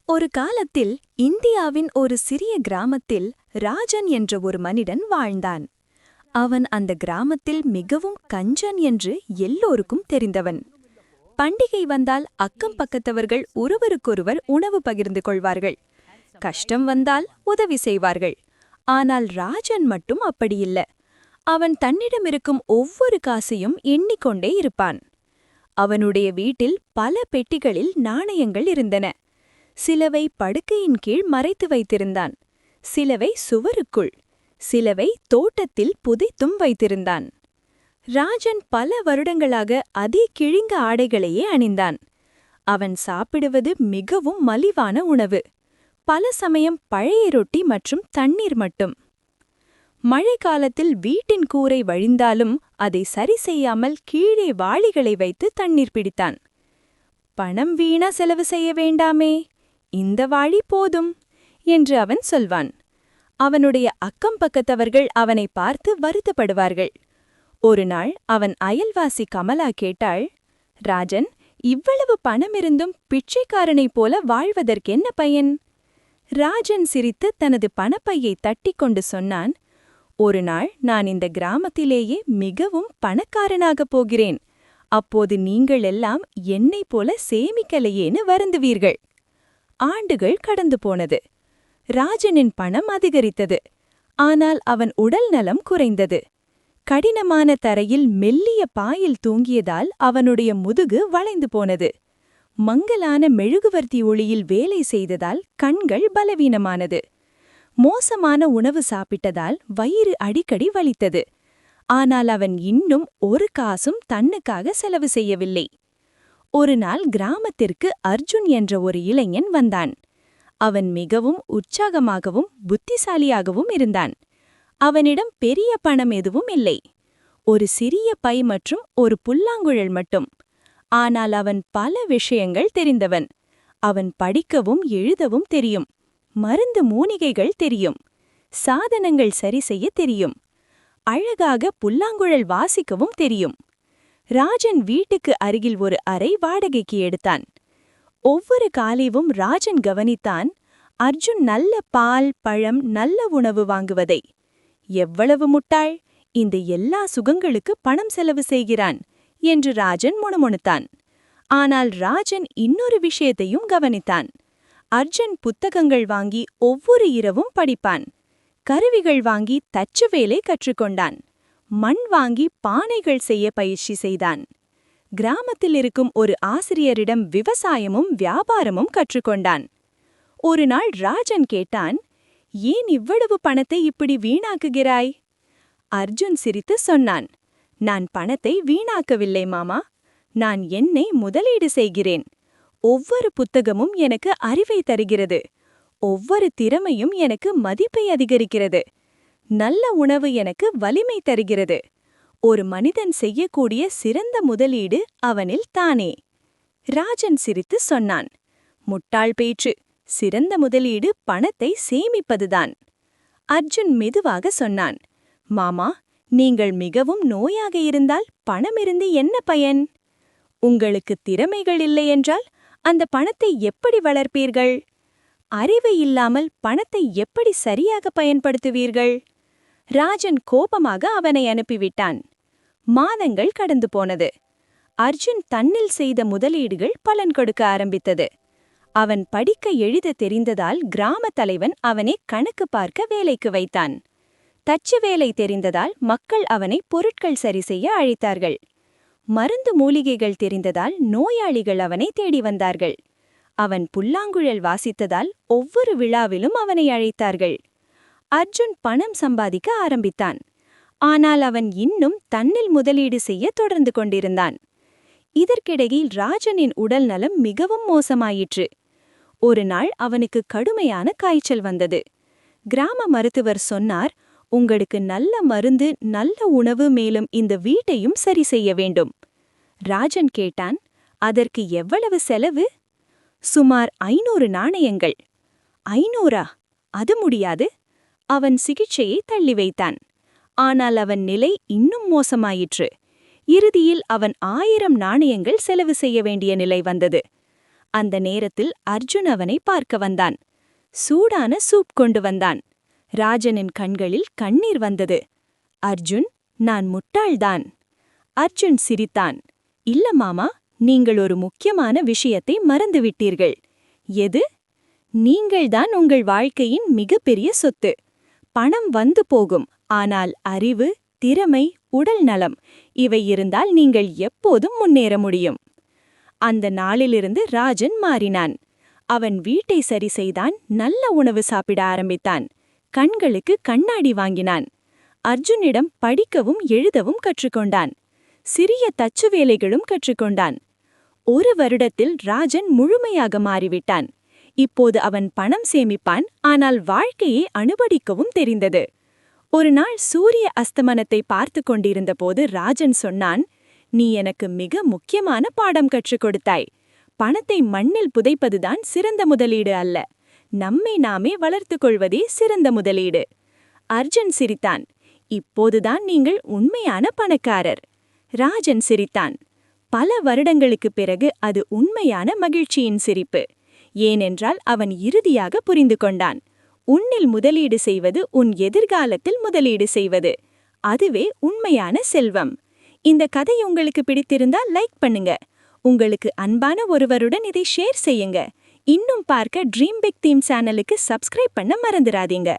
ஒரு காலத்தில் இந்தியாவின் ஒரு சிறிய கிராமத்தில் ராஜன் என்ற ஒரு மனிதன் வாழ்ந்தான். அவன் அந்த கிராமத்தில் மிகவும் கஞ்சன் என்று எல்லோருக்கும் தெரிந்தவன். பண்டிகை வந்தால் அக்கம் பக்கத்தவர்கள் ஒருவருக்கொருவர் உணவு பகிர்ந்து கொள்வார்கள். கஷ்டம் வந்தால் உதவி செய்வார்கள். ஆனால் ராஜன் மட்டும் அப்படியில்ல. அவன் தன்னிடமிருக்கும் ஒவ்வொரு காசையும் எண்ணிக்கொண்டே இருப்பான். அவனுடைய வீட்டில் பல பெட்டிகளில் நாணயங்கள் இருந்தன. சிலவை படுக்கையின் கீழ் மறைத்து வைத்திருந்தான். சிலவை சுவருக்குள், சிலவை தோட்டத்தில் புதைத்தும் வைத்திருந்தான். ராஜன் பல வருடங்களாக அதே கிழிந்த ஆடைகளையே அணிந்தான். அவன் சாப்பிடுவது மிகவும் மலிவான உணவு. பல சமயம் பழைய ரொட்டி மற்றும் தண்ணீர் மட்டும். மழை காலத்தில் வீட்டின் கூரை வழிந்தாலும் அதை சரி செய்யாமல் கீழே வாளிகளை வைத்து தண்ணீர் பிடித்தான். பணம் வீணா செலவு செய்ய வேண்டாமே, இந்த வாளி போதும் என்று அவன் சொல்வான். அவனுடைய அக்கம் பக்கத்தவர்கள் அவனை பார்த்து வருத்தப்படுவார்கள். ஒரு நாள் அவன் அயல்வாசி கமலா கேட்டாள், ராஜன், இவ்வளவு பணமிருந்தும் பிச்சைக்காரனைப் போல வாழ்வதற்கென்ன பயன்? ராஜன் சிரித்து தனது பணப்பையை தட்டிக்கொண்டு சொன்னான், ஒரு நாள் நான் இந்த கிராமத்திலேயே மிகவும் பணக்காரனாகப் போகிறேன். அப்போது நீங்கள் எல்லாம் என்னைப் போல சேமிக்கலையேன்னு வருந்துவீர்கள். ஆண்டுகள் கடந்து போனது. ராஜனின் பணம் அதிகரித்தது. ஆனால் அவன் உடல் நலம் குறைந்தது. கடினமான தரையில் மெல்லிய பாயில் தூங்கியதால் அவனுடைய முதுகு வளைந்து போனது. மங்கலான மெழுகுவர்த்தி ஒளியில் வேலை செய்ததால் கண்கள் பலவீனமானது. மோசமான உணவு சாப்பிட்டதால் வயிறு அடிக்கடி வலித்தது. ஆனால் அவன் இன்னும் ஒரு காசும் தன்னுக்காக செலவு செய்யவில்லை. ஒரு நாள் கிராமத்திற்கு அர்ஜுன் என்ற ஒரு இளைஞன் வந்தான். அவன் மிகவும் உற்சாகமாகவும் புத்திசாலியாகவும் இருந்தான். அவனிடம் பெரிய பணம் எதுவும் இல்லை. ஒரு சிறிய பை மற்றும் ஒரு புல்லாங்குழல் மட்டும். ஆனால் அவன் பல விஷயங்கள் தெரிந்தவன். அவன் படிக்கவும் எழுதவும் தெரியும். மருந்து மூலிகைகள் தெரியும். சாதனங்கள் சரி செய்ய தெரியும். அழகாக புல்லாங்குழல் வாசிக்கவும் தெரியும். ராஜன் வீட்டுக்கு அருகில் ஒரு அறை வாடகைக்கு எடுத்தான். ஒவ்வொரு காலையும் ராஜன் கவனித்தான், அர்ஜுன் நல்ல பால், பழம், நல்ல உணவு வாங்குவதை. எவ்வளவு முட்டாள், இந்த எல்லா சுகங்களுக்கு பணம் செலவு செய்கிறான் என்று ராஜன் முணுமுணுத்தான். ஆனால் ராஜன் இன்னொரு விஷயத்தையும் கவனித்தான். அர்ஜுன் புத்தகங்கள் வாங்கி ஒவ்வொரு இரவும் படிப்பான். கருவிகள் வாங்கி தச்சு வேலை கற்றுக்கொண்டான். மண் வாங்கி பானைகள் செய்ய பயிற்சி செய்தான். கிராமத்தில் இருக்கும் ஒரு ஆசிரியரிடம் விவசாயமும் வியாபாரமும் கற்றுக்கொண்டான். ஒரு நாள் ராஜன் கேட்டான், ஏன் இவ்வளவு பணத்தை இப்படி வீணாக்குகிறாய்? அர்ஜுன் சிரித்து சொன்னான், நான் பணத்தை வீணாக்கவில்லை மாமா. நான் என்னை முதலீடு செய்கிறேன். ஒவ்வொரு புத்தகமும் எனக்கு அறிவை தருகிறது. ஒவ்வொரு திறமையும் எனக்கு மதிப்பை அதிகரிக்கிறது. நல்ல உணவு எனக்கு வலிமை தருகிறது. ஒரு மனிதன் செய்யக்கூடிய சிறந்த முதலீடு அவனில் தானே. ராஜன் சிரித்து சொன்னான், முட்டாள் பேச்சு. சிறந்த முதலீடு பணத்தை சேமிப்பதுதான். அர்ஜுன் மெதுவாக சொன்னான், மாமா, நீங்கள் மிகவும் நோயாக இருந்தால் பணமிருந்து என்ன பயன்? உங்களுக்கு திறமைகள் இல்லையென்றால் அந்த பணத்தை எப்படி வளர்ப்பீர்கள்? அறிவு இல்லாமல் பணத்தை எப்படி சரியாக பயன்படுத்துவீர்கள்? ராஜன் கோபமாக அவனை அனுப்பிவிட்டான். மாதங்கள் கடந்து போனது. அர்ஜுன் தன்னில் செய்த முதலீடுகள் பலன் கொடுக்க ஆரம்பித்தது. அவன் படிக்க எழுத தெரிந்ததால் கிராம தலைவன் அவனை கணக்கு பார்க்க வேலைக்கு வைத்தான். தச்சு வேலை தெரிந்ததால் மக்கள் அவனை பொருட்கள் சரி செய்ய அழைத்தார்கள். மருந்து மூலிகைகள் தெரிந்ததால் நோயாளிகள் அவனை தேடி வந்தார்கள். அவன் புல்லாங்குழல் வாசித்ததால் ஒவ்வொரு விழாவிலும் அவனை அழைத்தார்கள். அர்ஜுன் பணம் சம்பாதிக்க ஆரம்பித்தான். ஆனால் அவன் இன்னும் தன்னில் முதலீடு செய்ய தொடர்ந்து கொண்டிருந்தான். இதற்கிடையில் ராஜனின் உடல் நலம் மிகவும் மோசமாயிற்று. ஒரு நாள் அவனுக்கு கடுமையான காய்ச்சல் வந்தது. கிராம மருத்துவர் சொன்னார், உங்களுக்கு நல்ல மருந்து, நல்ல உணவு, மேலும் இந்த வீட்டையும் சரி செய்ய வேண்டும். ராஜன் கேட்டான், அதற்கு எவ்வளவு செலவு? சுமார் 500 நாணயங்கள். 500? அது முடியாது. அவன் சிகிச்சையை தள்ளி வைத்தான். ஆனால் அவன் நிலை இன்னும் மோசமாயிற்று. இறுதியில் அவன் 1000 நாணயங்கள் செலவு செய்ய வேண்டிய நிலை வந்தது. அந்த நேரத்தில் அர்ஜுன் அவனை பார்க்க வந்தான். சூடான சூப் கொண்டு வந்தான். ராஜனின் கண்களில் கண்ணீர் வந்தது. அர்ஜுன், நான் முட்டாள்தான். அர்ஜுன் சிரித்தான். இல்ல மாமா, நீங்கள் ஒரு முக்கியமான விஷயத்தை மறந்துவிட்டீர்கள். எது? நீங்கள்தான் உங்கள் வாழ்க்கையின் மிகப்பெரிய சொத்து. பணம் வந்து போகும், ஆனால் அறிவு, திறமை, உடல் நலம் இவை இருந்தால் நீங்கள் எப்போதும் முன்னேற முடியும். அந்த நாளிலிருந்து ராஜன் மாறினான். அவன் வீட்டை சரி செய்தான், நல்ல உணவு சாப்பிட ஆரம்பித்தான், கண்களுக்கு கண்ணாடி வாங்கினான். அர்ஜுனிடம் படிக்கவும் எழுதவும் கற்றுக்கொண்டான். சிறிய தச்சு வேலைகளும் கற்றுக்கொண்டான். 1 வருடத்தில் ராஜன் முழுமையாக மாறிவிட்டான். இப்போது அவன் பணம் சேமிப்பான், ஆனால் வாழ்க்கையை அனுபவிக்கவும் தெரிந்தது. ஒரு நாள் சூரிய அஸ்தமனத்தை பார்த்து கொண்டிருந்தபோது ராஜன் சொன்னான், நீ எனக்கு மிக முக்கியமான பாடம் கற்றுக் கொடுத்தாய். பணத்தை மண்ணில் புதைப்பதுதான் சிறந்த முதலீடு அல்ல, நம்மை நாமே வளர்த்துக் கொள்வதே சிறந்த முதலீடு. அர்ஜுன் சிரித்தான். இப்போதுதான் நீங்கள் உண்மையான பணக்காரர். ராஜன் சிரித்தான். பல வருடங்களுக்குப் பிறகு அது உண்மையான மகிழ்ச்சியின் சிரிப்பு. ஏனென்றால் அவன் இறுதியாக புரிந்து கொண்டான், உன்னில் முதலீடு செய்வது உன் எதிர்காலத்தில் முதலீடு செய்வது, அதுவே உண்மையான செல்வம். இந்த கதை உங்களுக்கு பிடித்திருந்தால் லைக் பண்ணுங்க. உங்களுக்கு அன்பான ஒருவருடன் இதை ஷேர் செய்யுங்க. இன்னும் பார்க்க ட்ரீம் பிக் தீம் சேனலுக்கு சப்ஸ்கிரைப் பண்ண மறந்துடாதீங்க.